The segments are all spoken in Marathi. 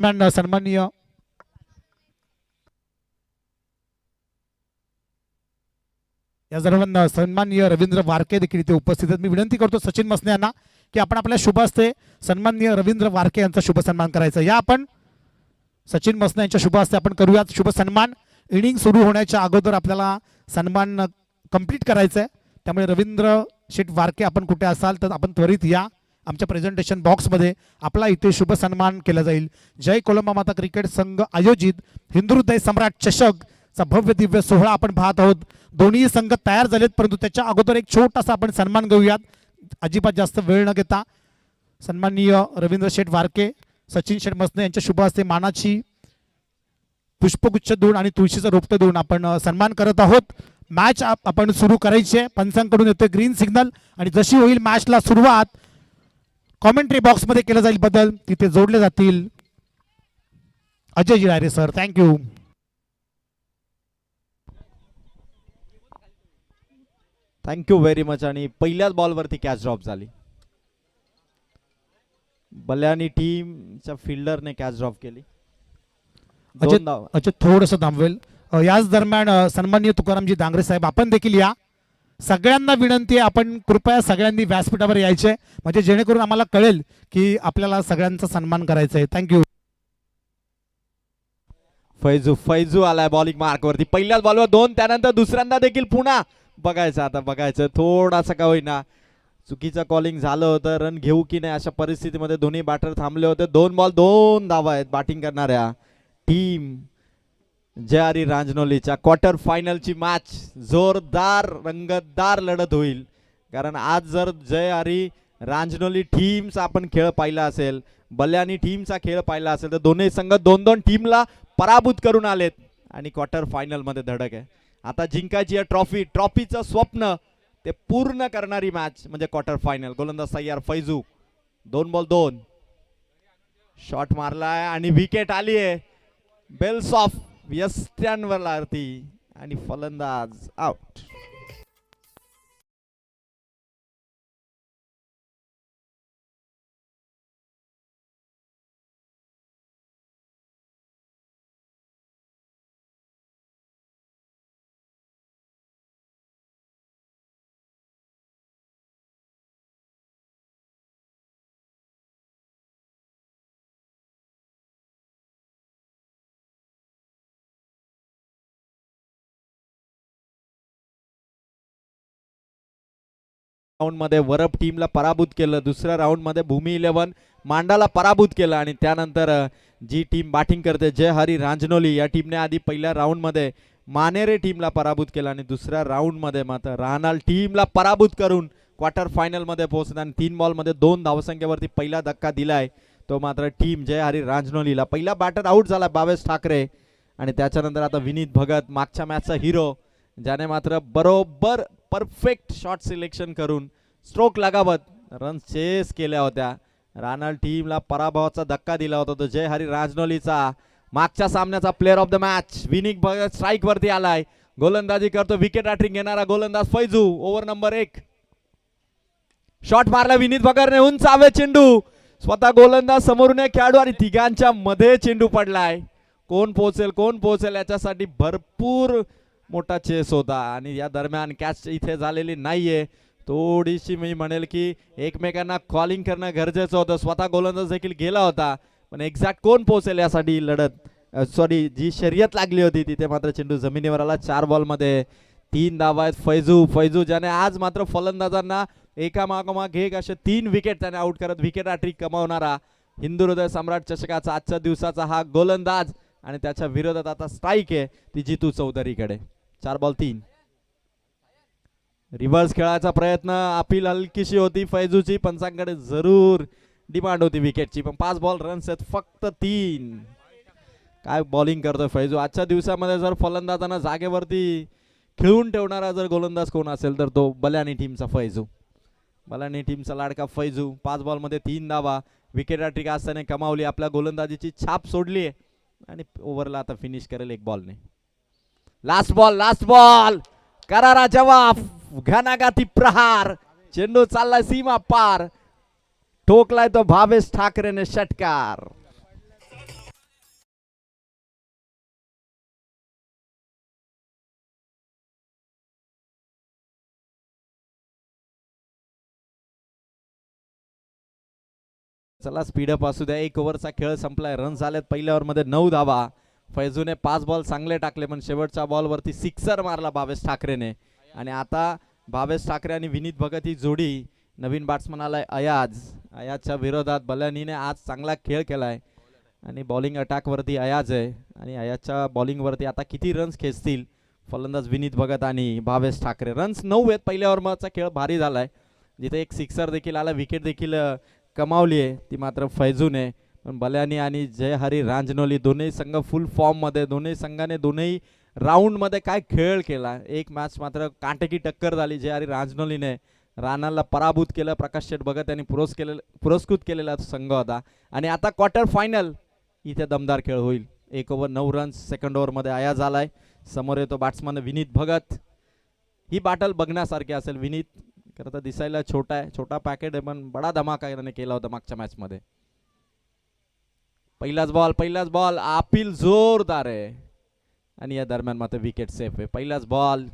सन्माननीय या दरम्यान सन्माननीय रवींद्र वारके देखील इथे उपस्थित आहेत। मी विनंती करतो सचिन मसने यांना की आपण आपल्या शुभ हस्ते सन्माननीय रवींद्र वारके यांचा शुभ सन्मान करायचा। या आपण सचिन मसने यांच्या शुभ हस्ते आपण करूयात शुभ सन्मान। इनिंग सुरू होण्याच्या अगोदर आपल्याला सन्मान कंप्लीट करायचा आहे, त्यामुळे रवींद्र शेठ वारके आपण कुठे असाल तर आपण त्वरित या आमच्या प्रेझेंटेशन बॉक्समध्ये, आपला इथे शुभ सन्मान केला जाईल। जय कोलंबा माता क्रिकेट संघ आयोजित हिंदू हृदय सम्राट चषक चा भव्य दिव्य सोहळा आपण पाहत आहोत। दोन्ही संघ तयार झालेत, परंतु त्याच्या अगोदर एक छोटासा आपण सन्मान घेऊयात अजिबात जास्त वेळ न घेता। सन्माननीय रवींद्र शेठ वारके सचिन शेठ मसने यांच्या शुभ हस्ते मानाची पुष्पगुच्छ देऊन आणि तुळशीचं रोपटं देऊन आपण सन्मान करत आहोत। मॅच आपण सुरू करायची आहे। पंचांकडून येतोय ग्रीन सिग्नल आणि जशी होईल मॅचला सुरुवात कॉमेंट्री बॉक्समध्ये केलं जाईल बदल तिथे जोडले जातील। Ajay Jirare sir, thank you. Thank you very much. आणि पहिल्याच बॉलवरती कॅच ड्रॉप झाली, बल्यानी टीमच्या फिल्डरने कॅच ड्रॉप केली। अच्छा थोडंसं थांबवेल। याच दरम्यान सन्माननीय तुकारामजी डांगरे साहेब आपण देखील या। सगळ्यांना विनंती आहे आपण कृपया सगळ्यांनी व्यासपीठावर यायचे, म्हणजे जेणेकरून आम्हाला कळेल की आपल्याला सगळ्यांचा सन्मान करायचा आहे। थँक्यू। फैजू आलाय बॉलिंग मार्क वरती। पहिल्याच बॉलवर 2, त्यानंतर दुसऱ्यांदा देखील पुन्हा बघायचं। आता बघायचं थोडासा का होईना चुकीचं कॉलिंग झालं होतं, रन घेऊ की नाही अशा परिस्थितीमध्ये दोन्ही बॅटर थांबले होते। 2 बॉल 2 धावा आहेत बॅटिंग करणाऱ्या टीम जय रांजनोलीच्या। क्वार्टर फायनलची मॅच जोरदार रंगतदार लढत होईल, कारण आज जर जय हरी रांजनोली टीमचा आपण खेळ पाहिला असेल, बल्यानी टीमचा खेळ पाहिला असेल तर दोन्ही संघ 2-2 टीमला पराभूत करून आलेत आणि क्वार्टर फायनल मध्ये धडक आहे। आता जिंकायची आहे ट्रॉफीचं स्वप्न ते पूर्ण करणारी मॅच म्हणजे क्वार्टर फायनल। गोलंदाज तयार फैजू, 2 बॉल 2 शॉट मारलाय आणि विकेट आली आहे बेल्स ऑफ यस्ट्यांवरती आणि फलंदाज आउट। राऊंड मध्ये वरप टीमला पराभूत केलं, दुसऱ्या राऊंड मध्ये भूमी 11 मांडाला पराभूत केलं आणि त्यानंतर जी टीम बॅटिंग करते जय हरी रांजनोली या टीमने आधी पहिल्या राऊंड मध्ये मानेरे टीमला पराभूत केलं आणि दुसऱ्या राऊंड मध्ये मात्र राहनाल टीमला पराभूत करून क्वार्टर फायनल मध्ये पोहोचले आणि 3 बॉल मध्ये 2 धावसंख्येवरती पहिला धक्का दिलाय तो मात्र टीम जय हरी रांजनोलीला। पहिला बॅटर आउट झाला भावेश ठाकरे आणि त्याच्यानंतर आता विनीत भगत मागच्या मॅचचा हिरो, ज्याने मात्र बरोबर परफेक्ट शॉट सिलेक्शन करून स्ट्रोक लगावत रन चेस केल्या होत्या। राहनाल टीमला पराभवाचा धक्का दिला होता तो जय हरी रांजनोलीचा। मागच्या सामन्याचा player of the match Vineet Bhagat strike वरती आलाय, गोलंदाजी करतो विकेट हॅट्रिक घेणारा गोलंदाज फैजू। ओव्हर नंबर 1 शॉट मारला विनीत भगतने, उंचावे चेंडू, स्वतः गोलंदाज समोरून खेळाडू आणि तिघांच्या मध्ये चेंडू पडलाय। कोण पोहोचेल याच्यासाठी भरपूर मोठा चेस होता आणि या दरम्यान कॅच इथे झालेली नाहीये। थोडीशी मी म्हणेल की एकमेकांना कॉलिंग करणं गरजेचं होतं, स्वतः गोलंदाज देखील गेला होता, पण एक्झॅक्ट कोण पोहोचेल यासाठी जी शर्यत लागली होती तिथे मात्र चेंडू जमिनीवर आला। 4 बॉल मध्ये 3 धावा आहेत। फैजू ज्याने आज मात्र फलंदाजांना एका मागोमाग एक असे 3 विकेट त्याने आउट करत विकेट हॅट्रिक कमावणारा हिंदू हृदय सम्राट चषकाचा आजच्या दिवसाचा हा गोलंदाज आणि त्याच्या विरोधात आता स्ट्राइक आहे ती जितू चौधरीकडे। 4 बॉल 3 रिव्हर्स खेळायचा प्रयत्न, अपील हलकीशी होती फैजूची, पंचांकडे जरूर डिमांड होती विकेटची, पण 5 बॉल रन्स आहेत फक्त 3। काय बॉलिंग करतोय फैजू आजच्या दिवसामध्ये। जर फलंदाजांना जागेवरती खेळून ठेवणारा जर गोलंदाज कोण असेल तर तो बल्यानी टीमचा फैजू, बल्यानी टीमचा लाडका फैजू। 5 बॉल मध्ये 3 धावा, विकेट हॅट्रिक आज त्याने कमावली, आपल्या गोलंदाजीची छाप सोडली आहे आणि ओव्हरला आता फिनिश करेल 1 बॉलने। लास्ट बॉल करारा जवाब, घणाघाती प्रहार, चेंडू चाललाय सीमा पार, ठोकलाय तो भावेश ठाकरेने षटकार। चला स्पीडअप असू द्या. 1 ओव्हरचा खेळ संपलाय. रन झालेत पहिल्या ओव्हरमध्ये 9 धावा. फैजूने 5 बॉल चांगले टाकले पण शेवटच्या बॉलवरती सिक्सर मारला भावेश ठाकरेने. आणि आता भावेश ठाकरे आणि विनीत भगत ही जोडी नवीन बॅट्समन आलाय अयाजच्या विरोधात. बल्यानीने आज चांगला खेळ केलाय आणि बॉलिंग अटॅकवरती अयाज आहे आणि अयाजच्या बॉलिंगवरती आता किती रन्स खेचतील फलंदाज विनीत भगत आणि भावेश ठाकरे. रन्स 9 आहेत. पहिल्या ओव्हरचा खेळ भारी झालाय जिथे एक सिक्सर देखील आला. विकेट देखील कमावली आहे ती मात्र फैजूने. पण बल्यानी आणि जय हरी रांजनोली दोन्ही संघ फुल फॉर्म मध्ये. दोन्ही संघाने दोन्ही राऊंड मध्ये काय खेळ केला. एक मॅच मात्र कांटेकी टक्कर झाली. जय हरी रांजनोलीने राणाला पराभूत केलं. प्रकाश शेठ भगत यांनी पुरस्कृत केलेला संघ होता. आणि आता क्वार्टर फायनल इथे दमदार खेळ होईल. 1 ओव्हर 9 रन्स. सेकंड ओव्हर मध्ये अयाज आलाय. समोर येतो बॅट्समन विनीत भगत. ही बॅटल बघण्यासारखी असेल. विनीत खरं तर दिसायला छोटा आहे, छोटा पॅकेट आहे पण बडा धमाका याने केला होता मागच्या मॅच मध्ये. पहिलाच बॉल अपील जोरदार आहे आणि या दरम्यान मात्र विकेट सेफ आहे. पहिलाच बॉल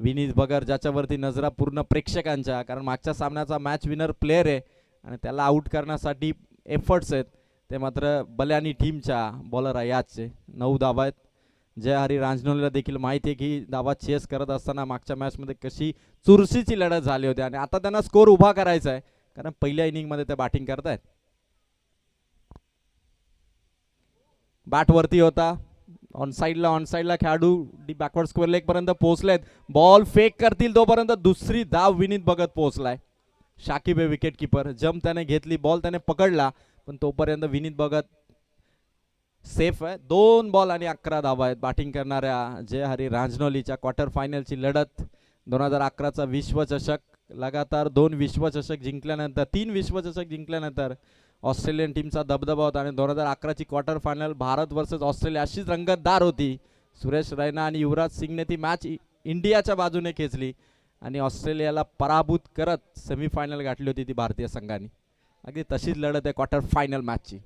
विनीत भगत ज्याच्यावरती नजरा पूर्ण प्रेक्षकांच्या, कारण मागच्या सामन्याचा मॅच विनर प्लेयर आहे आणि त्याला आउट करण्यासाठी एफर्ट्स आहेत ते मात्र बल्यानी टीमच्या बॉलर अयाजचे. 9 धावा आहेत. जय हरी रांजनोलीला देखील माहिती आहे की धावा चेस करत असताना मागच्या मॅचमध्ये कशी चुरशीची लढत झाली होती आणि आता त्यांना स्कोर उभा करायचा आहे कारण पहिल्या इनिंगमध्ये ते बॅटिंग करतायत. बॅट वरती होता. ऑन साइडला खेळाडू बॅकवर्ड स्क्वेअर लेग पर्यंत पोहोचलेत. बॉल फेक करतील तोपर्यंत दुसरी धाव विनीत भगत पोहोचलाय. शाकिब आहे विकेट किपर. जम्प त्याने घेतली. बॉल त्याने पकडला पण तोपर्यंत विनीत भगत सेफ आहे. 2 बॉल आणि 11 धावा आहेत. बॅटिंग करणाऱ्या जय हरी रांजनोलीच्या क्वार्टर फायनलची लढत. 2011चा विश्वचषक लगातार 2 विश्वचषक जिंकल्यानंतर 3 विश्वचषक जिंकल्यानंतर ऑस्ट्रेलियन टीमचा दबदबा होता आणि 2011ची quarter final Bharat versus Australia अशीच रंगतदार होती. सुरेश रैना आणि युवराज सिंगने ती मॅच इंडियाच्या बाजूने खेचली आणि ऑस्ट्रेलियाला पराभूत करत सेमीफायनल गाठली होती ती भारतीय संघाने. अगदी तशीच लढत आहे क्वार्टर फायनल मॅचची.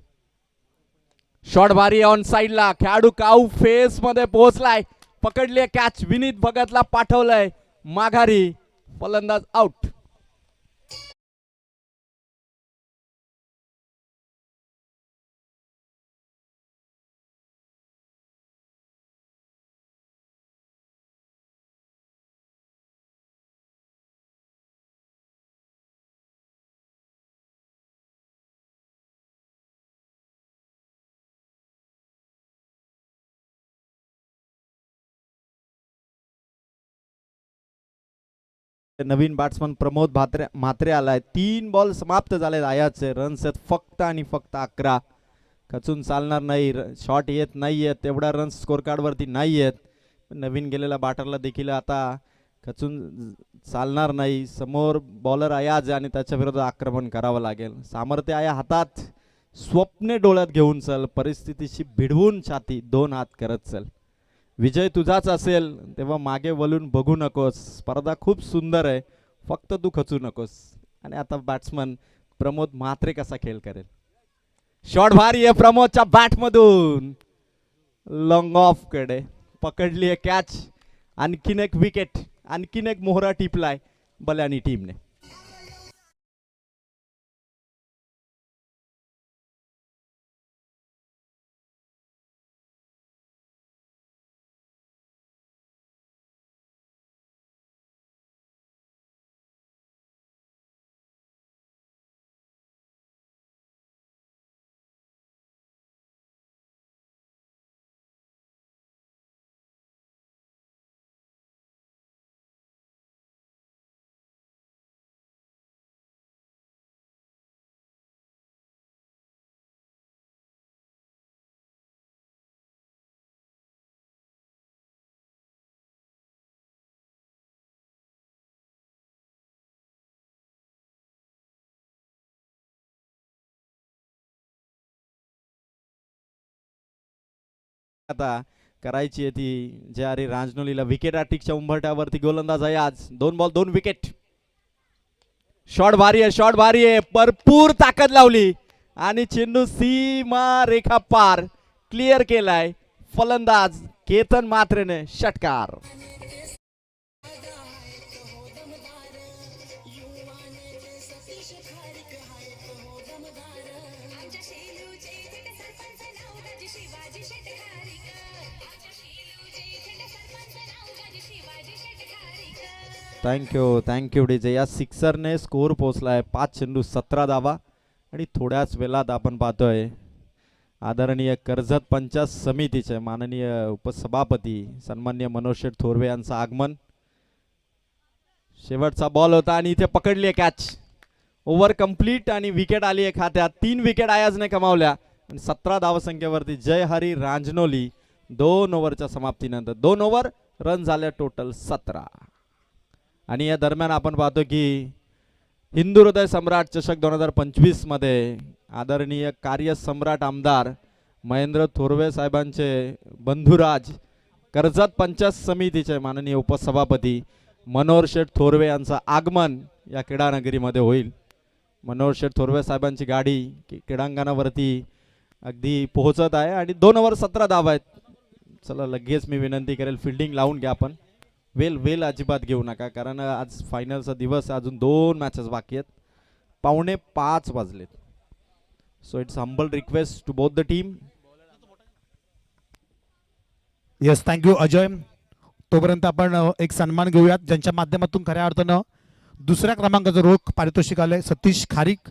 शॉट भारी ऑन साइडला. खेळाडू काऊ फेस मध्ये पोहोचलाय. पकडली कॅच. विनीत भगतला पाठवलंय माघारी. फलंदाज आउट. नवीन बॅट्समन प्रमोद म्हात्रे आलाय. 3 बॉल समाप्त झाले अयाजचे. रन्स आहेत फक्त आणि फक्त 11. खचून चालणार नाही. शॉट येत नाही आहेत तेवढा रन्स स्कोर कार्ड वरती नाही आहेत. नवीन गेलेल्या बॅटरला देखील आता खचून चालणार नाही. समोर बॉलर अयाज आणि त्याच्या विरोधात आक्रमण करावं लागेल. सामर्थ्य आहे हातात. स्वप्ने डोळ्यात घेऊन चल. परिस्थितीशी भिडवून छाती 2 हात करत चल. विजय तुझाच असेल तेव्हा मागे वळून बघू नकोस. स्पर्धा खूप सुंदर आहे फक्त तू खचू नकोस. आणि आता बॅट्समन प्रमोद म्हात्रे कसा खेळ करेल. शॉट भारी आहे प्रमोदच्या बॅट मधून. लॉंग ऑफ कडे पकडली आहे कॅच. आणखीन एक विकेट. आणखीन एक मोहरा टिपलाय बल्यानी टीमने. आता करायची आहे ती जय हरी रांजनोलीला. विकेट अटिकच्या उंबरठ्यावरती गोलंदाज आहे आज. 2 बॉल 2 विकेट. शॉट भारी आहे भरपूर ताकद लावली आणि चेंडू सीमा रेखा पार क्लिअर केलाय फलंदाज केतन म्हात्रेने. षटकार. Thank you DJ. या सिक्सरने स्कोर पोहोचलाय 5 चेंडू 17 धावा आणि थोड्याच वेळात आपण पाहतोय आदरणीय कर्जत पंचायत समितीचे माननीय उपसभापती सन्माननीय मनोज शेठ थोरवे यांचं आगमन. शेवटचा बॉल होता आणि इथे पकडली आहे कॅच. ओव्हर कंप्लीट आणि विकेट आली आहे खात्यात. 3 विकेट आयाजने कमावल्या आणि 17 धावसंख्येवरती जय हरी रांजनोली 2 ओव्हरच्या समाप्तीनंतर 2 ओव्हर रन झाले टोटल 17. आणि या दरम्यान आपण पाहतो की हिंदू हृदय सम्राट चषक 2025 मध्ये आदरणीय कार्यसम्राट आमदार महेंद्र थोरवे साहेबांचे बंधुराज कर्जत पंचायत समितीचे माननीय उपसभापती मनोहर शेठ थोरवे यांचं आगमन या क्रीडानगरीमध्ये होईल. मनोहर शेठ थोरवे साहेबांची गाडी क्रीडांगणावरती अगदी पोहोचत आहे आणि 2 ओव्हर 17 धावा आहेत. चला लगेच मी विनंती करेल फिल्डिंग लावून घ्या आपण. वेल अजिबात घेऊ नका कारण आज फायनलचा दिवस आहे. अजून 2 मॅचेस बाकी आहेत. 4:45 वाजलेत. So it's humble request to both the team. Yes thank you Ajay. तोपर्यंत आपण एक सन्मान घेऊयात ज्यांच्या माध्यमातून खऱ्या अर्थानं दुसऱ्या क्रमांकाचं रोख पारितोषिक आलंय सतीश खारीक.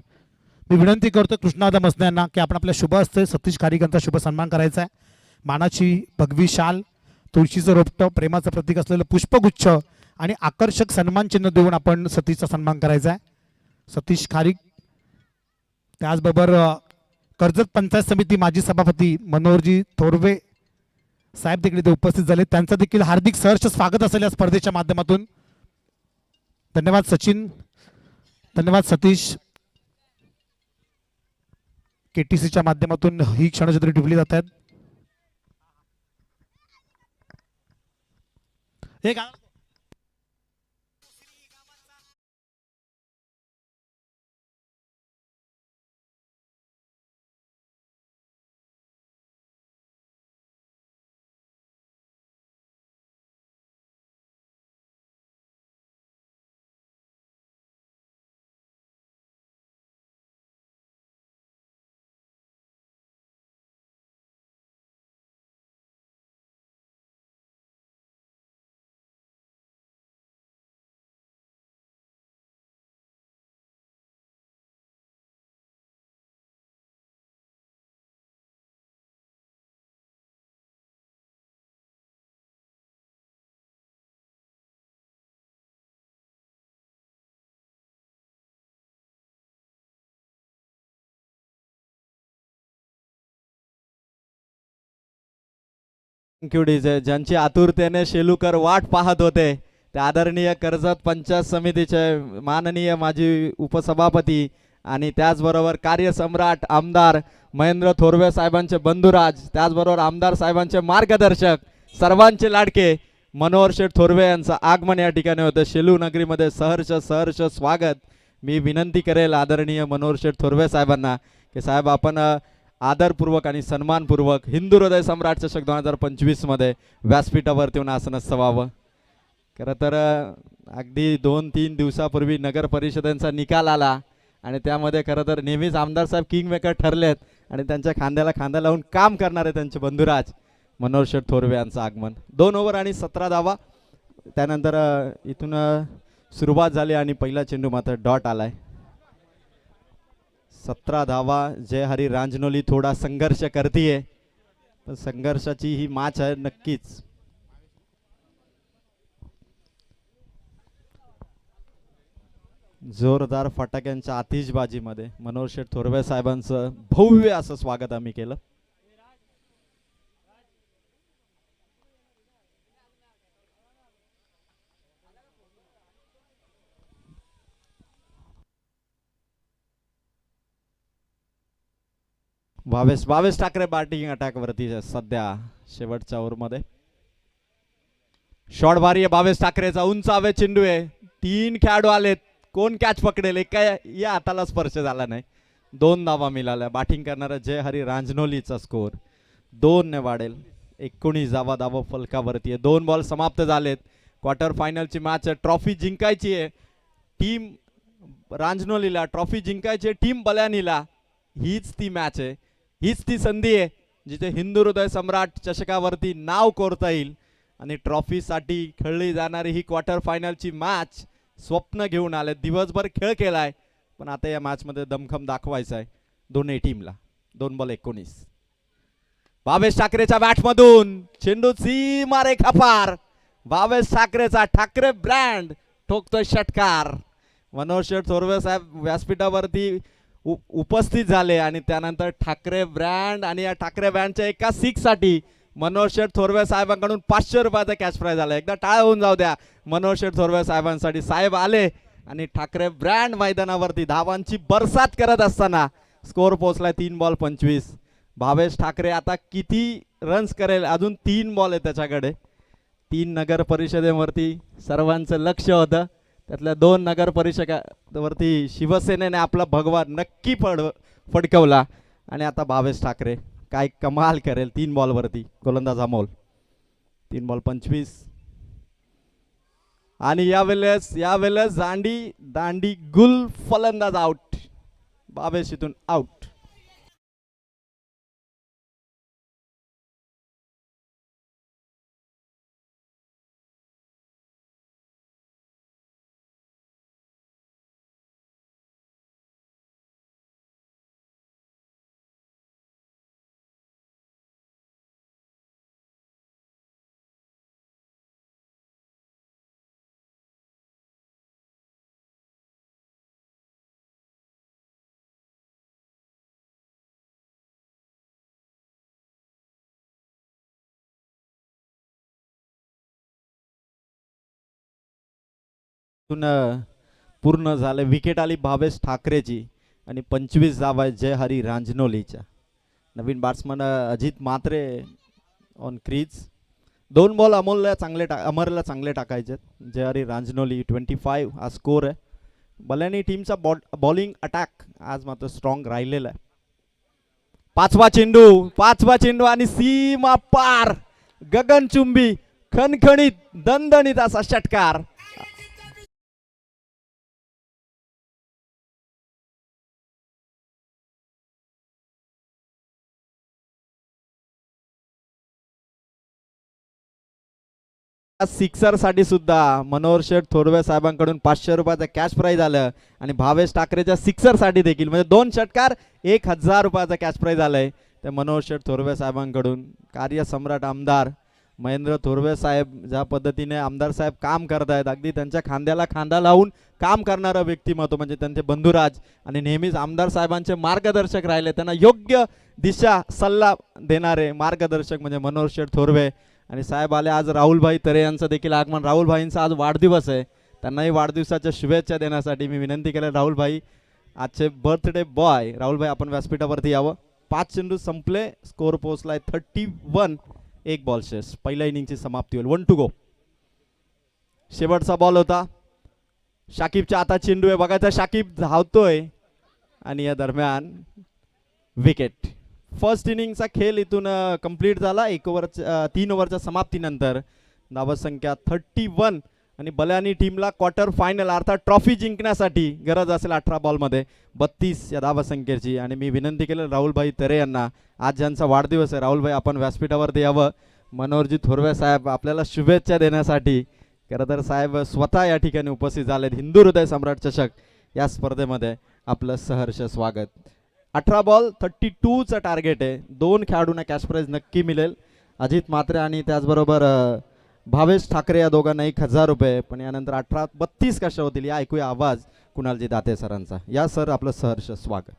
मी विनंती करतो कृष्णादा मसने यांना की आपण आपल्या शुभ हस्ते सतीश खारीक यांचा शुभ सन्मान करायचा आहे. मानाची भगवी शाल, तुळशीचं रोपटं, प्रेमाचं प्रतीक असलेलं पुष्पगुच्छ आणि आकर्षक सन्मान चिन्ह देऊन आपण सतीशचा सन्मान करायचा आहे. सतीश खारीक. त्याचबरोबर कर्जत पंचायत समिती माजी सभापती मनोहरजी थोरवे साहेब देखील उपस्थित झाले. त्यांचं देखील हार्दिक सहर्ष स्वागत असेल या स्पर्धेच्या माध्यमातून. धन्यवाद सचिन, धन्यवाद सतीश. केटीसीच्या माध्यमातून ही क्षणचित्रे टिपली जात आहेत. Thank you DJ. ज्यांची आतुरतेने शेलूकर वाट पाहत होते ते आदरणीय कर्जत पंचायत समितीचे माननीय माजी उपसभापती आणि त्याचबरोबर कार्यसम्राट आमदार महेंद्र थोरवे साहेबांचे बंधुराज, त्याचबरोबर आमदार साहेबांचे मार्गदर्शक, सर्वांचे लाडके मनोहर शेठ थोरवे यांचं आगमन या ठिकाणी होतं. शेलू नगरीमध्ये सहर्ष स्वागत. मी विनंती करेल आदरणीय मनोहर शेठ थोरवे साहेबांना की साहेब आपण आदरपूर्वक आणि सन्मानपूर्वक हिंदू हृदय सम्राट चषक 2025 मध्ये व्यासपीठावरती येऊन आसनस्थ व्हावं. खरं तर अगदी 2-3 दिवसापूर्वी नगर परिषदेचा निकाल आला आणि त्यामध्ये खरं तर नेहमीच आमदार साहेब किंग मेकर ठरलेत आणि त्यांच्या खांद्याला खांदा लावून काम करणारे त्यांचे बंधुराज मनोहर शेठ थोरवे यांचं आगमन. 2 ओव्हर आणि 17 धावा. त्यानंतर इथून सुरुवात झाली आणि पहिला चेंडू मात्र डॉट आलाय. 17 धावा. जय हरी रांजनोली थोडा संघर्ष करतीये पण संघर्षाची ही मॅच आहे नक्कीच. जोरदार फटाक्यांच्या आतिषबाजीमध्ये मनोहर शेठ थोरवे साहेबांचं भव्य असं स्वागत आम्ही केलं. भावेश ठाकरे बॅटिंग अटॅक वरती सध्या शेवटच्या ओव्हरमध्ये. शॉट भारी आहे भावेश ठाकरेचा. उंच हवे चेंडू आहे. 3 खेळाडू आलेत. कोण कॅच पकडेल? एका या हाताला स्पर्श झाला नाही. 2 धावा मिळाल्या. बॅटिंग करणारा जय हरी रांजनोलीचा स्कोर 2 ने वाढेल. 19 धावा फलकावरती आहे. 2 बॉल समाप्त झालेत. क्वार्टर फायनलची मॅच आहे. ट्रॉफी जिंकायची आहे टीम रांजनोलीला, ट्रॉफी जिंकायची आहे टीम बल्यानीला. हीच ती मॅच आहे, हीच ती संधी आहे जिथे हिंदू हृदय सम्राट चषकावरती नाव कोरता येईल आणि ट्रॉफीसाठी खेळली जाणारी ही क्वार्टर फायनलची मॅच स्वप्न घेऊन आले. दिवसभर खेळ केलाय पण आता या मॅच मध्ये दमखम दाखवायचा आहे दोन्ही टीमला. 2 बॉल 19. भावेश ठाकरेच्या बॅट मधून चेंडू सीमा रेखा पार. भावेश ठाकरेचा ठाकरे ब्रँड ठोकतोय षटकार. मनोज शेठ थोरवे साहेब व्यासपीठावरती उपस्थित झाले आणि त्यानंतर ठाकरे ब्रँड आणि या ठाकरे ब्रँडच्या एका सिक्स साठी मनोज शेठ थोरवे साहेबांकडून 500 रुपयाचा कॅश प्राइज आला. एकदा टाळ होऊन जाऊ द्या मनोज शेठ थोरवे साहेबांसाठी. साहेब आले आणि ठाकरे ब्रँड मैदानावरती धावांची बरसात करत असताना स्कोर पोहोचलाय 3 बॉल 25. भावेश ठाकरे आता किती रन्स करेल? अजून 3 बॉल आहे त्याच्याकडे. 3 नगर परिषदेवरती सर्वांचं लक्ष होतं. त्यातल्या 2 नगर परिषदेवरती शिवसेनेने आपला भगवा नक्की फडकवला आणि आता भावेश ठाकरे काय कमाल करेल 3 बॉलवरती. गोलंदाज अमोल. 3 बॉल 25 आणि यावेळेस दांडी गुल फलंदाज आउट. भावेश इथून आउट. पूर्ण झाले. विकेट आली भावेश ठाकरेची आणि 25 धावा आहेत जय हरी रांजनोलीच्या. नवीन batsman Ajit Mhatre on crease. 2 ball अमरला चांगले टाकायचे. जय हरी रांजनोली 25 हा स्कोर आहे. बल्यानी टीमचा बॉलिंग अटॅक आज मात्र स्ट्रॉंग राहिलेला आहे. 5वा चेंडू आणि सीमा पार. गगनचुंबी खणखणीत दणदणीत असा षटकार. सिक्सर साठी सुद्धा मनोहर शेठ थोरवे साहेबांकडून 500 रुपयाचा कॅश प्राइज आलं आणि भावेश ठाकरेच्या सिक्सर साठी देखील म्हणजे 2 षटकार 1000 रुपयाचा कॅश प्राइज आलाय ते मनोहर शेठ थोरवे साहेबांकडून. कार्यसम्राट आमदार महेंद्र थोरवे साहेब ज्या पद्धतीने आमदार साहेब काम करतायत अगदी त्यांच्या खांद्याला खांदा लावून काम करणारं व्यक्तिमत्व म्हणजे त्यांचे बंधुराज आणि नेहमीच आमदार साहेबांचे मार्गदर्शक राहिले. त्यांना योग्य दिशा सल्ला देणारे मार्गदर्शक म्हणजे मनोहर शेठ थोरवे. आणि साहेब आले आज राहुलभाई तरे यांचं देखील आगमन. राहुलभाईंचा आज वाढदिवस आहे. त्यांनाही वाढदिवसाच्या शुभेच्छा देण्यासाठी मी विनंती केली. राहुलभाई आजचे बर्थडे बॉय. राहुलभाई आपण व्यासपीठावरती यावं. 5 चेंडू संपले. स्कोर पोहोचलाय 31. 1 बॉल शेष. पहिल्या इनिंगची समाप्ती होईल. 1 टू गो. शेवटचा बॉल होता. शाकिबच्या आता चेंडू आहे बघायचा. शाकिब धावतोय आणि या दरम्यान विकेट. फर्स्ट इनिंगचा खेळ इथून कंप्लीट झाला. 3 ओव्हरच्या समाप्तीनंतर धावसंख्या 31 आणि बल्यानी टीमला क्वार्टर फायनल अर्थात ट्रॉफी जिंकण्यासाठी गरज असेल 18 बॉलमध्ये 32 या धावसंख्येची. आणि मी विनंती केली राहुलभाई तरे यांना आज ज्यांचा वाढदिवस आहे राहुलभाई आपण व्यासपीठावरती यावं. मनोहरजी थोरवे साहेब आपल्याला शुभेच्छा देण्यासाठी खरं तर साहेब स्वतः या ठिकाणी उपस्थित झालेत. हिंदू हृदय सम्राट चषक या स्पर्धेमध्ये आपलं सहर्ष स्वागत. 18 बॉल 32चं टार्गेट आहे. 2 खेळाडूंना कॅश प्राइज नक्की मिळेल. अजित म्हात्रे आणि त्याचबरोबर भावेश ठाकरे या दोघांना 1000 रुपये. पण यानंतर 18-32 कशा होतील या ऐकूया आवाज कुणालजी दाते सरांचा. या सर आपलं सहर्ष स्वागत.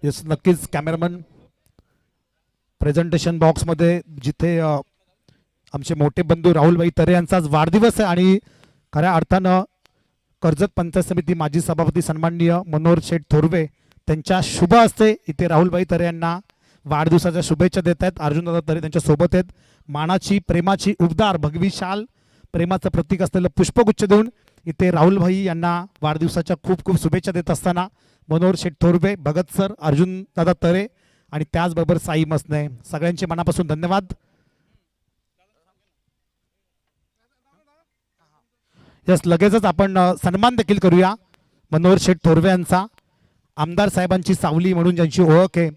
येस नक्कीच कॅमेरामन प्रेझेंटेशन बॉक्समध्ये जिथे आमचे मोठे बंधू राहुलभाई तरे यांचा आज वाढदिवस आहे आणि खऱ्या अर्थानं कर्जत पंचायत समिती माजी सभापती सन्माननीय मनोहर शेठ थोरवे त्यांच्या शुभ हस्ते इथे राहुलभाई तरे यांना वाढदिवसाच्या शुभेच्छा देत आहेत. अर्जुनदादा तरे त्यांच्या सोबत आहेत. मानाची प्रेमाची उबदार भगवी शाल प्रेमाचं प्रतीक असलेलं पुष्पगुच्छ देऊन इथे राहुलभाई यांना वाढदिवसाच्या खूप खूप शुभेच्छा देत असताना मनोहर शेठ थोरवे, भगत सर, अर्जुनदादा तरे आणि त्याचबरोबर साई मसने सगळ्यांचे मनापासून धन्यवाद. यस, लगेचच आपण सन्मान देखील करूया मनोहर शेठ थोरवे यांचा. आमदार साहेबांची सावली म्हणून ज्यांची ओळख आहे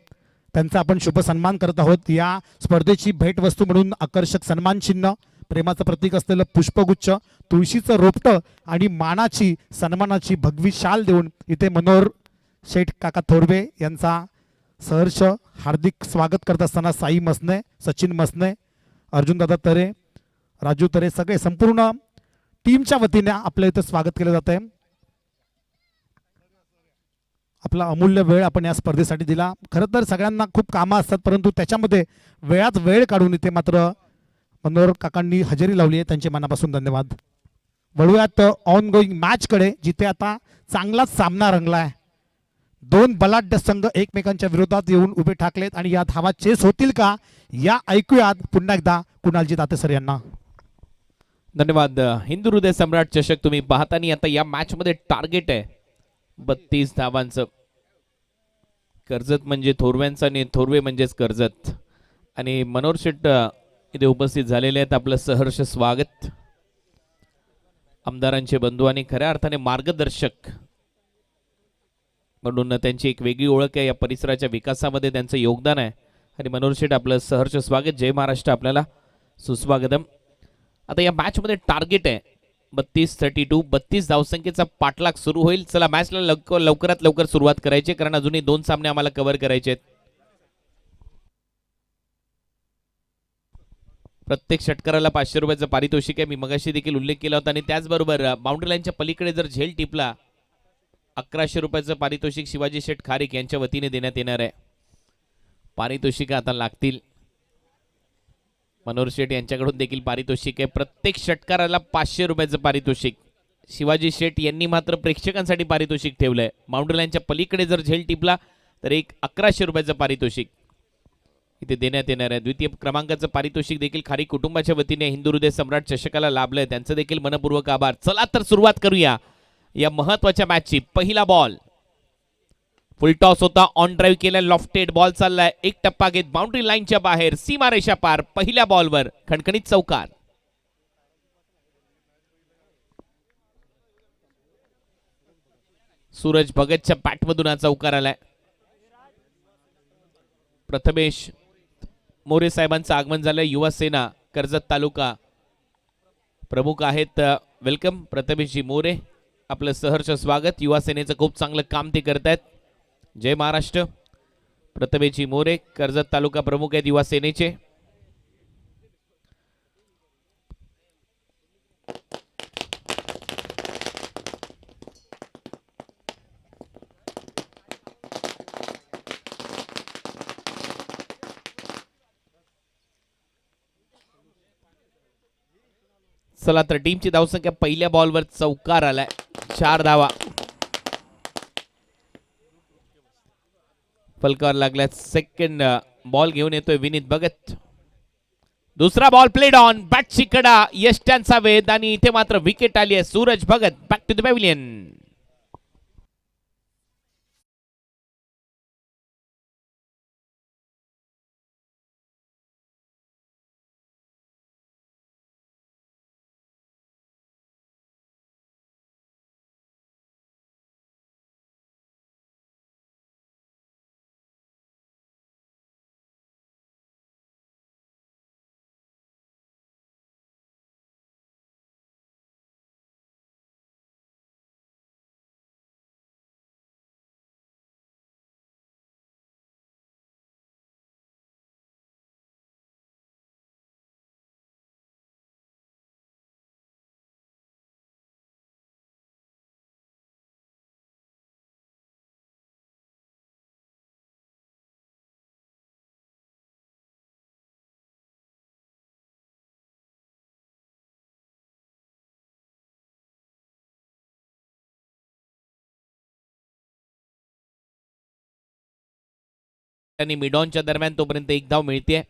त्यांचा आपण शुभ सन्मान करत आहोत. या स्पर्धेची भेटवस्तू म्हणून आकर्षक सन्मान चिन्ह, प्रेमाचं प्रतीक असलेलं पुष्पगुच्छ, तुळशीचं रोपटं आणि मानाची सन्मानाची भगवी शाल देऊन इथे मनोहर शेठ काका थोरवे यांचा सहर्ष हार्दिक स्वागत करत असताना साई मसने, सचिन मसने, अर्जुनदादा तरे, राजू तरे सगळे संपूर्ण टीमच्या वतीने आपल्या इथं स्वागत केलं जात आहे. आपला अमूल्य वेळ आपण या स्पर्धेसाठी दिला. खरं तर सगळ्यांना खूप कामं असतात, परंतु त्याच्यामध्ये वेळात वेळ काढून इथे मात्र मनोहर काकांनी हजेरी लावली आहे. त्यांचे मनापासून धन्यवाद. वळूयात ऑन गोईंग मॅचकडे, जिथे आता चांगलाच सामना रंगला आहे. दोन बलाढ्य संघ एकमेकांच्या विरोधात येऊन उभे ठाकलेत आणि या धावा चेस होतील का या ऐकूयात पुन्हा एकदा कुणालजी दाते सर यांना. धन्यवाद. हिंदू हृदय सम्राट चषक तुम्ही पाहताना आता या मॅच मध्ये टार्गेट आहे 32 धावांचं. कर्जत म्हणजे थोरव्यांचं आणि थोरवे म्हणजेच कर्जत. आणि मनोहर शेठ इथे उपस्थित झालेले आहेत. आपलं सहर्ष स्वागत. आमदारांचे बंधू आणि खऱ्या अर्थाने मार्गदर्शक म्हणून त्यांची एक वेगळी ओळख आहे. या परिसराच्या विकासामध्ये त्यांचं योगदान आहे. आणि मनोहर शेठ आपलं सहर्ष स्वागत. जय महाराष्ट्र, आपल्याला सुस्वागतम. आता या मॅच मध्ये टार्गेट आहे 32-32. 32 धावसंख्येचा पाठलाग सुरू होईल. चला मॅचला लवकरात लवकर सुरुवात करायची, कारण अजूनही 2 सामने आम्हाला कव्हर करायचे आहेत. प्रत्येक षटकाराला 500 रुपयाचं पारितोषिक आहे. मी मगाशी देखील उल्लेख केला होता. आणि त्याचबरोबर बाउंड्री लाईनच्या पलीकडे जर झेल टिपला 1100 रुपयाचं पारितोषिक शिवाजी शेठ खारीक यांच्या वतीने देण्यात येणार आहे. पारितोषिक आता लागतील. मनोहर शेठ यांच्याकडून देखील पारितोषिक आहे. प्रत्येक षटकाराला 500 रुपयाचं पारितोषिक. शिवाजी शेठ यांनी मात्र प्रेक्षकांसाठी पारितोषिक ठेवलंय. बाउंड्री लाईनच्या पलीकडे जर झेल टिपला तर एक 1100 रुपयाचं पारितोषिक इथे देण्यात येणार आहे. द्वितीय क्रमांकाचं पारितोषिक देखील खारीक कुटुंबाच्या वतीने हिंदू हृदय सम्राट चषकाला लाभलंय. त्यांचं देखील मनपूर्वक आभार. चला तर सुरुवात करूया या महत्वाच्या मॅचची. पहिला बॉल फुल टॉस होता. ऑन ड्राईव्ह केला, लॉफ्टेड बॉल चाललाय. एक टप्पा घेत बाउंड्री लाईनच्या बाहेर, सीमारेषा पार. पहिल्या बॉलवर खणखणीत चौकार. सूरज भगतच्या बॅटमधून हा चौकार आलाय. प्रथमेश मोरे साहेबांचं आगमन झालंय. युवा सेना कर्जत तालुका प्रमुख आहेत. वेलकम प्रथमेशजी मोरे, आपलं सहर्ष स्वागत. युवा सेनेचं खूप चांगलं काम ते करतायत. जय महाराष्ट्र. प्रथमेशजी मोरे कर्जत तालुका प्रमुख आहेत युवा सेनेचे. चला तर टीमची धावसंख्या पहिल्या बॉलवर चौकार आलाय. 4 धावा. फलकावर लागल्या. सेकंड बॉल घेऊन येतोय विनीत भगत. दुसरा बॉल प्लेड ऑन. बॅटची कडा, यष्ट्यांचा वेध आणि इथे मात्र विकेट आली आहे. Suraj Bhagat back to the pavilion. आणि मिडॉनच्या दरम्यान तोपर्यंत एक धाव मिळते.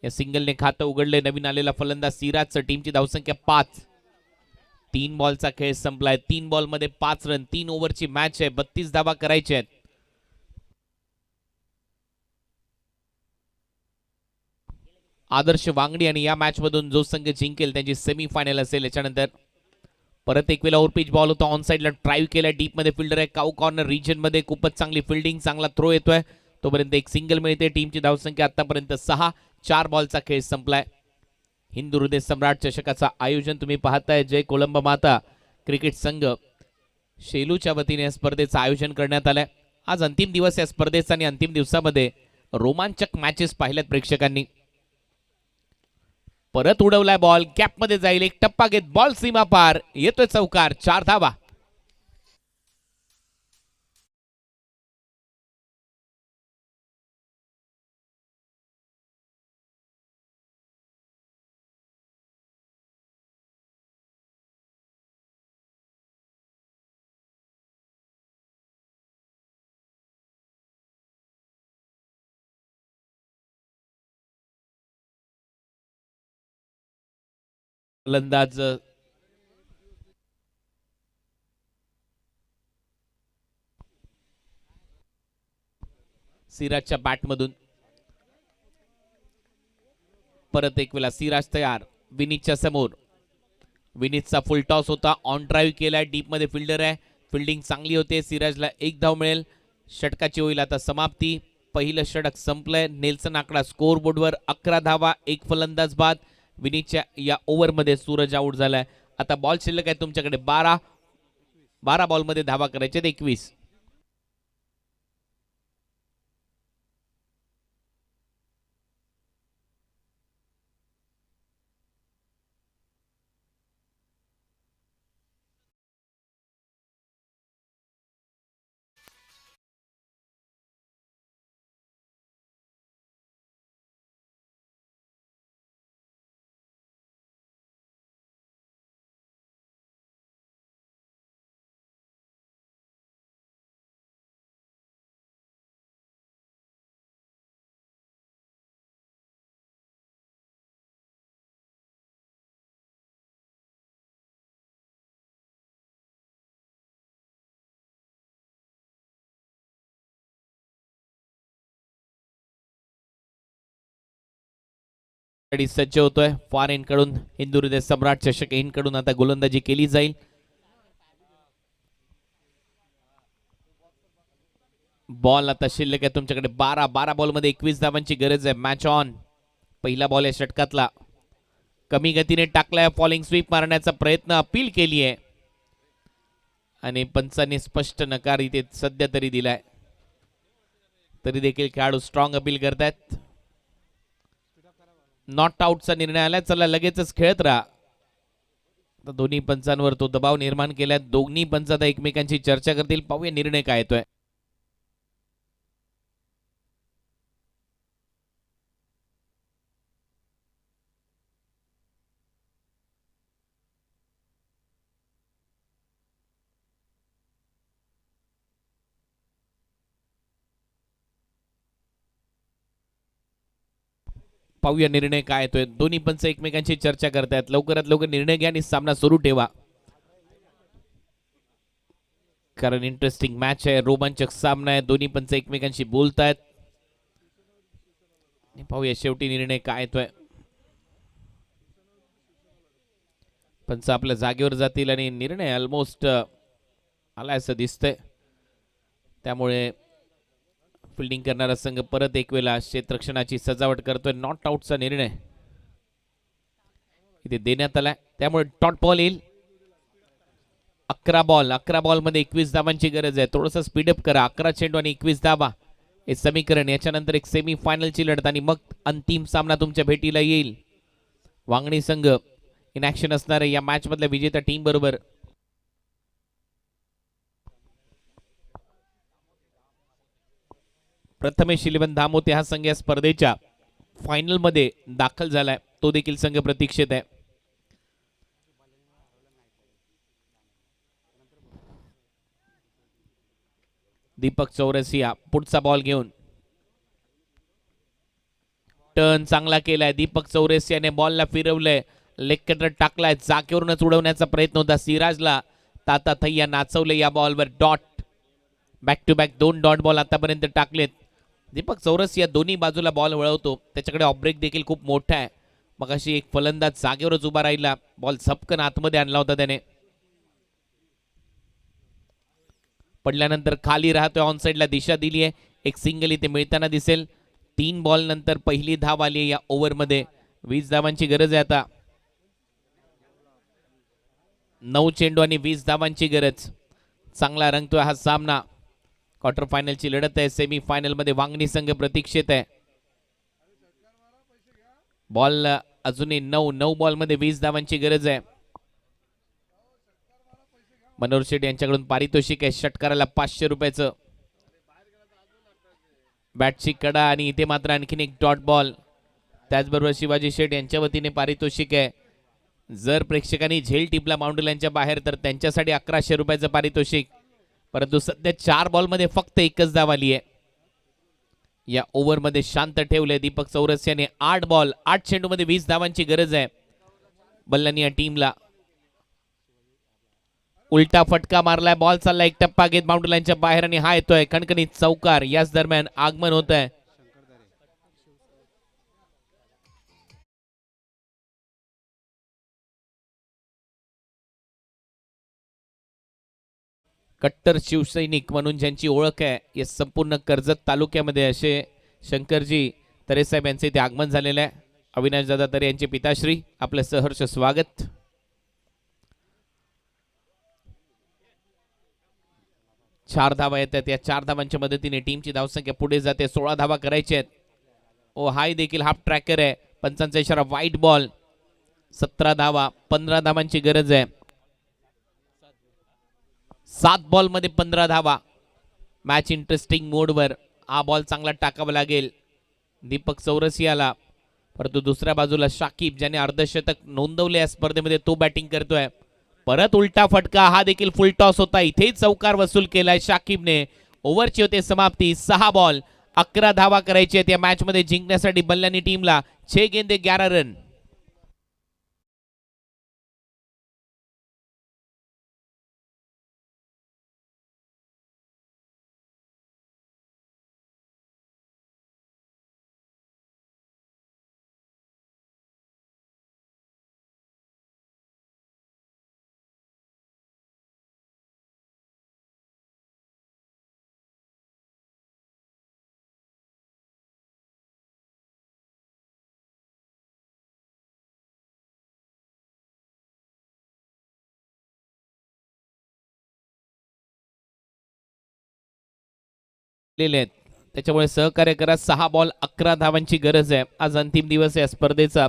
या सिंगलने खातं उघडले नवीन आलेला फलंदाज सिराजचं. टीमची धावसंख्या 5. 3 बॉलचा खेळ संपलाय. 3 बॉलमध्ये 5 रन. 3 ओव्हरची मॅच आहे. 32 धावा करायच्या आहेत. आदर्श वांगडी आणि या मॅच मधून जो संघ जिंकेल त्यांची सेमीफायनल असेल. याच्यानंतर परत एक वेळा ओव्हरपिच बॉल होता. ऑन साइडला ड्राईव्ह केलाय. डीप मध्ये फिल्डर आहे. काऊ कॉर्नर रिजन मध्ये खूपच चांगली फिल्डिंग, चांगला थ्रो येतोय. तोपर्यंत एक सिंगल मिळते. टीमची धावसंख्या आतापर्यंत 6. 4 बॉलचा खेळ संपलाय. हिंदू हृदय सम्राट चषकाचा आयोजन तुम्ही पाहताय. जय कोळंब माता क्रिकेट संघ शेलूच्या वतीने या स्पर्धेचं आयोजन करण्यात आलंय. आज अंतिम दिवस या स्पर्धेचा आणि अंतिम दिवसामध्ये रोमांचक मॅचेस पाहिल्यात प्रेक्षकांनी. परत उडवलाय बॉल. गॅप मध्ये जाईल. एक टप्पा घेत बॉल सीमा पार. येतोय चौकार. 4 धावा. फलंदाज सिराजच्या बॅटमधून परत एक वेळा सिराज तयार. विनीतच्या समोर. विनीतचा फुल टॉस होता. ऑन ड्राईव्ह केलाय. डीप मध्ये फिल्डर आहे. फिल्डिंग चांगली होते. सिराजला एक धाव मिळेल. षटकाची होईल आता समाप्ती. पहिलं षटक संपलंय. नेल्सन आकडा स्कोर बोर्डवर 11 धावा. एक फलंदाज बाद. विनीतच्या या ओव्हरमध्ये सूरज आउट झालाय. आता बॉल शिल्लक आहे तुमच्याकडे 12 बॉलमध्ये धावा करायचे 21. सज्ज होतोय. फॉर एंड कडून हिंदू हृदय सम्राट चषक एंड कडून आता गोलंदाजी केली जाईल. बॉल आता शिल्लक आहे तुमच्याकडे 12 बॉलमध्ये 21 धावांची गरज आहे. Match on. पहिला बॉल आहे षटकातला. कमी गतीने टाकलाय. फॉलिंग स्वीप मारण्याचा प्रयत्न. अपील केली आहे आणि पंचांनी स्पष्ट नकार इथे सध्या तरी दिलाय. तरी देखील खेळाडू स्ट्रॉंग अपील करतायत. नॉट आउटचा निर्णय आलाय. चला लगेचच खेळत राहा. दोन्ही पंचांवर तो दबाव निर्माण केलाय. दोन्ही पंच आता एकमेकांची चर्चा करतील. पाहूया निर्णय काय येतोय. पाहूया निर्णय काय येतोय. दोन्ही पंच एकमेकांची चर्चा करतायत. लवकरात लवकर निर्णय घ्या आणि सामना सुरू ठेवा, कारण इंटरेस्टिंग मॅच आहे. रोमांचक सामना आहे. दोन्ही पंच एकमेकांशी बोलतायत. पाहूया शेवटी निर्णय काय येतोय. पंच आपल्या जागेवर जातील आणि निर्णय ऑलमोस्ट आलाय असं दिसतंय. त्यामुळे फिल्डिंग करणारा संघ परत एक वेळा क्षेत्ररक्षणाची सजावट करतोय. नॉट आउटचा निर्णय इथे देण्यात आलाय. त्यामुळे डॉट बॉल येईल. 11 बॉलमध्ये 21 धावांची गरज आहे. थोडंसं स्पीडअप करा. 11 चेंडू आणि 21 धावा हे समीकरण. याच्यानंतर एक सेमी फायनलची लढत आणि मग अंतिम सामना तुमच्या भेटीला येईल. वांगणी संघ इन ऍक्शन असणार आहे या मॅच मधल्या विजेत्या टीम बरोबर. प्रथमेश 11 धामोते हा संघ या स्पर्धेच्या फायनल मध्ये दाखल झालाय. तो देखील संघ प्रतीक्षेत आहे. दीपक चौरसिया पुढचा बॉल घेऊन टर्न चांगला केलाय. दीपक चौरसियाने बॉलला फिरवलंय, लेग कटर टाकलाय, जागेवरूनच उडवण्याचा प्रयत्न होता. सिराजला ताताथैया नाचवले या बॉलवर. Dot, back to back 2 dot ball आतापर्यंत टाकलेत. दीपक चौरसिया दोन्ही बाजूला बॉल वळवतो, त्याच्याकडे ऑब्रेक देखील खूप मोठा आहे. मग अशी एक फलंदाज जागेवरच उभा राहिला, बॉल झपकन आतमध्ये आणला होता त्याने. पडल्यानंतर खाली राहतोय, ऑन साईडला दिशा दिली आहे. एक सिंगल इथे मिळताना दिसेल. 3 बॉल नंतर पहिली धाव आली या ओव्हरमध्ये. 20 धावांची गरज आहे आता. 9 चेंडू आणि 20 धावांची गरज. चांगला रंगतोय हा सामना. क्वार्टर फायनलची लढत आहे. सेमी फायनल मध्ये वांगणी संघ प्रतीक्षेत आहे. बॉल अजूनही 9 बॉल मध्ये 20 धावांची गरज आहे. मनोहर शेठ यांच्याकडून पारितोषिक आहे षटकाराला 500 रुपयाचं. बॅटची कडा आणि इथे मात्र आणखीन एक डॉट बॉल. त्याचबरोबर शिवाजी शेठ यांच्या वतीने पारितोषिक आहे. जर प्रेक्षकांनी झेल टिपला बाउंड्री लाईनच्या बाहेर तर त्यांच्यासाठी 1100 रुपयाचं पारितोषिक. परंतु सध्या 4 बॉलमध्ये फक्त एकच धाव आली आहे. या ओव्हरमध्ये शांत ठेवले दीपक चौरसियाने. 8 बॉल 8 चेंडूमध्ये 20 धावांची गरज आहे बल्लानी या टीमला. उलटा फटका मारलाय, बॉल चालला एक टप्पा घेत बाउंड्री लाईनच्या बाहेर आणि हा येतोय खणखणीत चौकार. याच दरम्यान आगमन होत आहे कट्टर शिवसैनिक म्हणून ज्यांची ओळख आहे या संपूर्ण कर्जत तालुक्यामध्ये, असे शंकरजी तरे साहेब यांचे इथे आगमन झालेले आहे. अविनाश दादा तरे यांचे पिताश्री, आपलं सहर्ष स्वागत. चार धावा येतात. या 4 धावांच्या मदतीने टीमची धावसंख्या पुढे जाते. 16 धावा करायच्या आहेत. ओ हाय देखील हाफ ट्रॅकर आहे. पंचांचा इशारा वाईट बॉल. 17 धावा 15 धावांची गरज आहे. 7 बॉल मध्ये 15 धावा. मॅच इंटरेस्टिंग मोडवर. हा बॉल चांगला टाकावा लागेल दीपक चौरसियाला. परंतु दुसऱ्या बाजूला शाकिब ज्याने अर्धशतक नोंदवले या स्पर्धेमध्ये तो बॅटिंग करतोय. परत उलटा फटका, हा देखील फुल टॉस होता. इथेही चौकार वसूल केलाय शाकिबने. ओव्हरची होते समाप्ती. 6 बॉल 11 धावा करायचे आहेत या मॅच मध्ये जिंकण्यासाठी बल्लानी टीमला. 6 गेंदे 11 रन. त्याच्यामुळे सहकार्य करा. 6 बॉल 11 धावांची गरज आहे. आज अंतिम दिवस आहे स्पर्धेचा.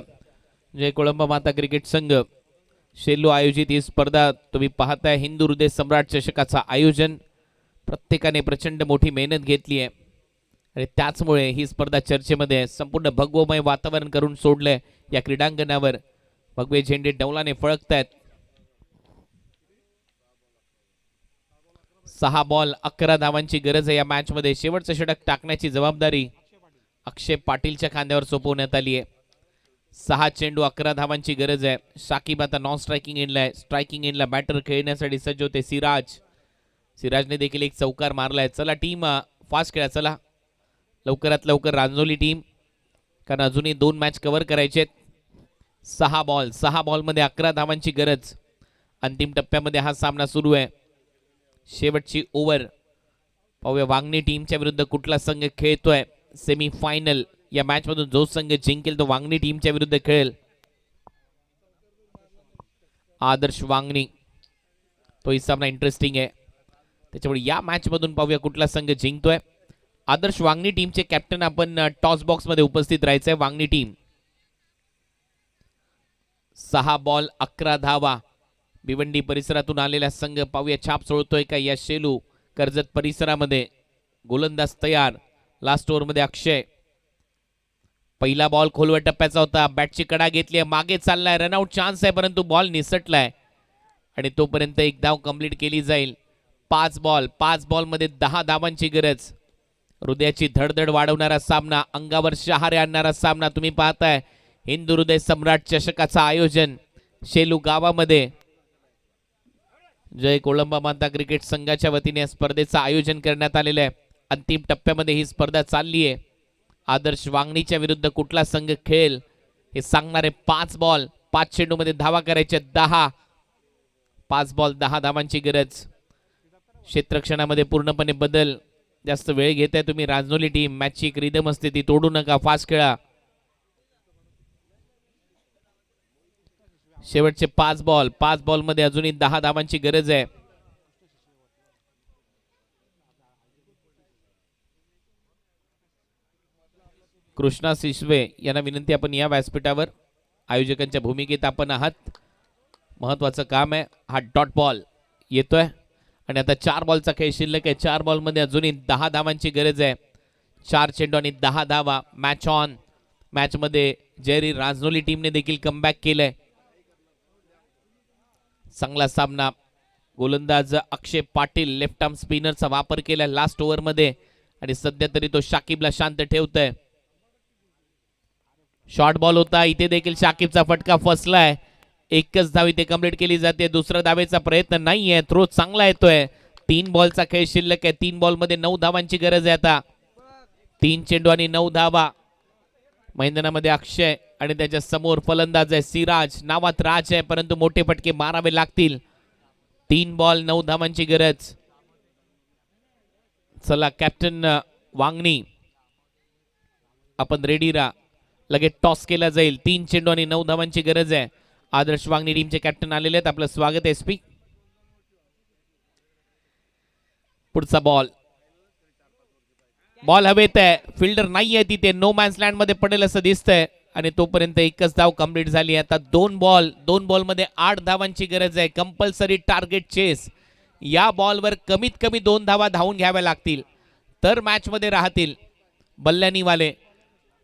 जय कोळंबा माता क्रिकेट संघ शेलू आयोजित ही स्पर्धा तुम्ही पाहताय. हिंदू हृदय सम्राट चषकाचा आयोजन. प्रत्येकाने प्रचंड मोठी मेहनत घेतली आहे आणि त्याचमुळे ही स्पर्धा चर्चेमध्ये आहे. संपूर्ण भगवमय वातावरण करून सोडलंय या क्रीडांगणावर. भगवे झेंडे डौलाने फळकतायत. 6 बॉल 11 धावांची गरज आहे या मॅच मध्ये. शेवटचं षटक टाकण्याची जबाबदारी अक्षय पाटीलच्या खांद्यावर सोपवण्यात आली आहे. 6 चेंडू 11 धावांची गरज आहे. शाकिब आता नॉन स्ट्रायकिंग एंडला आहे. स्ट्रायकिंग एंडला बॅटर खेळण्यासाठी सज्ज होते सिराजने देखील एक चौकार मारलाय. चला टीम फास्ट खेळा. चला लवकरात लवकर रांजोली टीम, कारण अजूनही 2 मॅच कव्हर करायचे आहेत. 6 बॉलमध्ये 11 धावांची गरज. अंतिम टप्प्यामध्ये हा सामना सुरू आहे. शेवटची ओव्हर. पाहूया वांगणी टीमच्या विरुद्ध कुठला संघ खेळतोय. सेमी फायनल या मॅच मधून जो संघ जिंकेल तो वांगणी टीमच्या विरुद्ध खेळेल. आदर्श वांगणी, तो सामना इंटरेस्टिंग आहे. त्याच्यामुळे या मॅच मधून पाहूया कुठला संघ जिंकतोय. आदर्श वांगणी टीमचे कॅप्टन आपण टॉस बॉक्स मध्ये उपस्थित राहायचंय. वांगणी टीम 6 बॉल 11 धावा. भिवंडी परिसरातून आलेला संघ पाहूया छाप सोडतोय का या शेलू कर्जत परिसरामध्ये. गोलंदाज तयार. लास्ट ओव्हर मध्ये अक्षय. पहिला बॉल खोलवर टप्प्याचा होता. बॅटची कडा घेतली आहे, मागे चाललाय. रनआउट चान्स आहे परंतु बॉल निसटलाय आणि तोपर्यंत एक धाव कंप्लीट केली जाईल. 5 बॉल मध्ये 10 धावांची गरज. हृदयाची धडधड वाढवणारा सामना, अंगावर शहारे आणणारा सामना तुम्ही पाहताय. हिंदू हृदय सम्राट चषकाचं आयोजन शेलू गावामध्ये जय कोळंबा माता क्रिकेट संघाच्या वतीने या स्पर्धेचं आयोजन करण्यात आलेलं आहे. अंतिम टप्प्यामध्ये ही स्पर्धा चालली आहे. आदर्श वांगणीच्या विरुद्ध कुठला संघ खेळेल हे सांगणारे 5 बॉल 5 चेंडूमध्ये धावा करायच्या 10. 5 बॉल 10 धावांची गरज. क्षेत्ररक्षणामध्ये पूर्णपणे बदल. जास्त वेळ घेताय तुम्ही राजनोली टीम. मॅचची एक रिदम असते ती तोडू नका, फास्ट खेळा. शेवटचे 5 बॉल मध्ये अजूनही 10 धावांची गरज आहे. कृष्णा सिसवे यांना विनंती, आपण या व्यासपीठावर आयोजकांच्या भूमिकेत आपण आहात. महत्वाचं काम आहे. हा डॉट बॉल येतोय आणि आता 4 बॉलचा खेळ शिल्लक आहे. 4 बॉलमध्ये अजूनही 10 धावांची गरज आहे. 4 चेंडू आणि 10 धावा. Match on. मॅच मध्ये जयरी राजनोली टीमने देखील कमबॅक केलंय. चांगला सामना. गोलंदाज अक्षय पाटील लेफ्ट आर्म स्पिनरचा वापर केलाय लास्ट ओव्हर मध्ये आणि सध्या तरी तो शाकिबला शांत ठेवतोय. शॉर्ट बॉल होता, इथे देखील शाकिबचा फटका फसलाय. एकच धाव इथे कंप्लीट केली जाते. दुसरा धावेचा प्रयत्न नाहीये. थ्रो चांगला येतोय. 3 बॉलचा खेळ शिल्लक आहे. 3 बॉल मध्ये 9 धावांची गरज आहे. आता 3 चेंडू आणि 9 धावा. मैदानामध्ये अक्षय आणि त्याच्या समोर फलंदाज आहे सिराज. नावात राज आहे परंतु मोठे फटके मारावे लागतील. 3 बॉल 9 धावांची गरज. चला कॅप्टन वांगणी आपण रेडी राहा. लगेच टॉस केला जाईल. 3 चेंडू आणि 9 धावांची गरज आहे. आदर्श वांगणी टीमचे कॅप्टन आलेले आहेत. आपलं स्वागत आहे SP. पुढचा बॉल हवेत आहे. फिल्डर नाहीये तिथे. नो मॅन्स लँड मध्ये पडेल असं दिसतंय आणि तोपर्यंत एकच धाव कंप्लीट झाली. आता 2 बॉल मध्ये 8 धावांची गरज आहे. Compulsory target chase. या बॉलवर कमीत कमी 2 धावा धावून घ्याव्या लागतील तर मॅच मध्ये राहतील बल्ल्यानीवाले.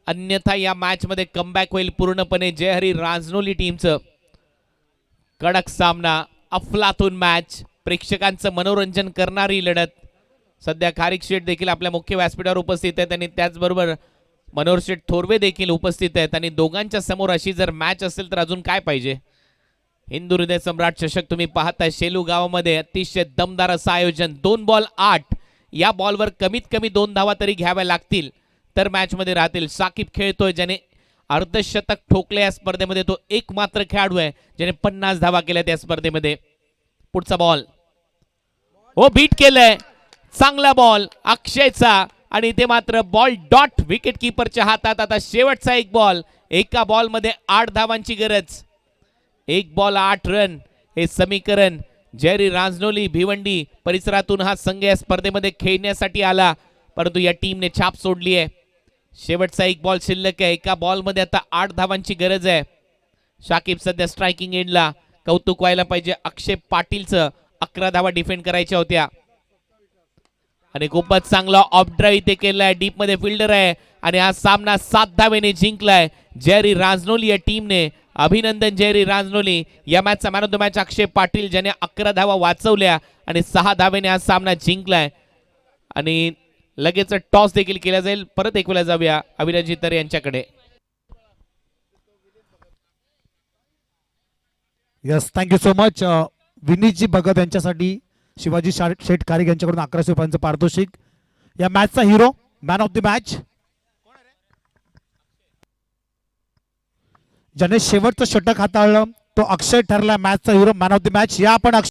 अन्यथा या मॅच मध्ये कमबॅक होईल पूर्णपणे जयहरी राजनोली टीमचं. कडक सामना, अफलातून मॅच, प्रेक्षकांचं मनोरंजन करणारी लढत. सध्या खारीक शेठ देखील आपल्या मुख्य व्यासपीठावर उपस्थित आहेत आणि त्याचबरोबर मनोहर शेठ थोरवे देखील उपस्थित आहेत आणि दोघांच्या समोर अशी जर मॅच असेल तर अजून काय पाहिजे. हिंदू हृदय सम्राट चषक तुम्ही पाहताय शेलू गावामध्ये. अतिशय दमदार असं आयोजन. 2 बॉल 8. या बॉलवर कमीत कमी 2 धावा तरी घ्याव्या लागतील तर मॅच मध्ये राहतील. साकिब खेळतोय ज्याने अर्धशतक ठोकले या स्पर्धेमध्ये. तो एक मात्र खेळाडू आहे ज्याने 50 धावा केल्या त्या स्पर्धेमध्ये. पुढचा बॉल बीट केलंय. चांगला बॉल अक्षयचा आणि इथे मात्र बॉल डॉट विकेट कीपरच्या हातात. आता शेवटचा एक बॉल. एका बॉल मध्ये 8 धावांची गरज. 1 बॉल 8 रन हे समीकरण. जयरी राजनोली भिवंडी परिसरातून हा संघ या स्पर्धेमध्ये खेळण्यासाठी आला परंतु या टीमने छाप सोडली आहे. शेवटचा एक बॉल शिल्लक आहे. एका बॉल मध्ये आता 8 धावांची गरज आहे. शाकिब सध्या स्ट्रायकिंग एंडला. कौतुक व्हायला पाहिजे अक्षय पाटीलचं. 11 धावा डिफेंड करायच्या होत्या आणि खूपच चांगला ऑफ ड्राईव्ह इथे केलाय. डीप मध्ये फिल्डर आहे आणि हा सामना 7 धावेने जिंकलाय जयरी राजनोली या टीमने. अभिनंदन जयरी राजनोली. या मॅचचा मॅन ऑफ द मॅच अक्षय पाटील ज्याने 11 धावा वाचवल्या आणि 6 धावेने हा सामना जिंकलाय. आणि लगेच टॉस देखील केला जाईल. परत एक वेळा जाऊया अविनाश तर यांच्याकडे. Yes, thank you so much Vineet ji Bhagat यांच्यासाठी शिवाजी शेठ खारीक यांच्याकडून 1100 रुपयांचं पारितोषिक. या मॅचचा hero man of the match ज्याने शेवटचं षटक हाताळलं तो अक्षय ठरला मॅचचा hero man of the match. या आपण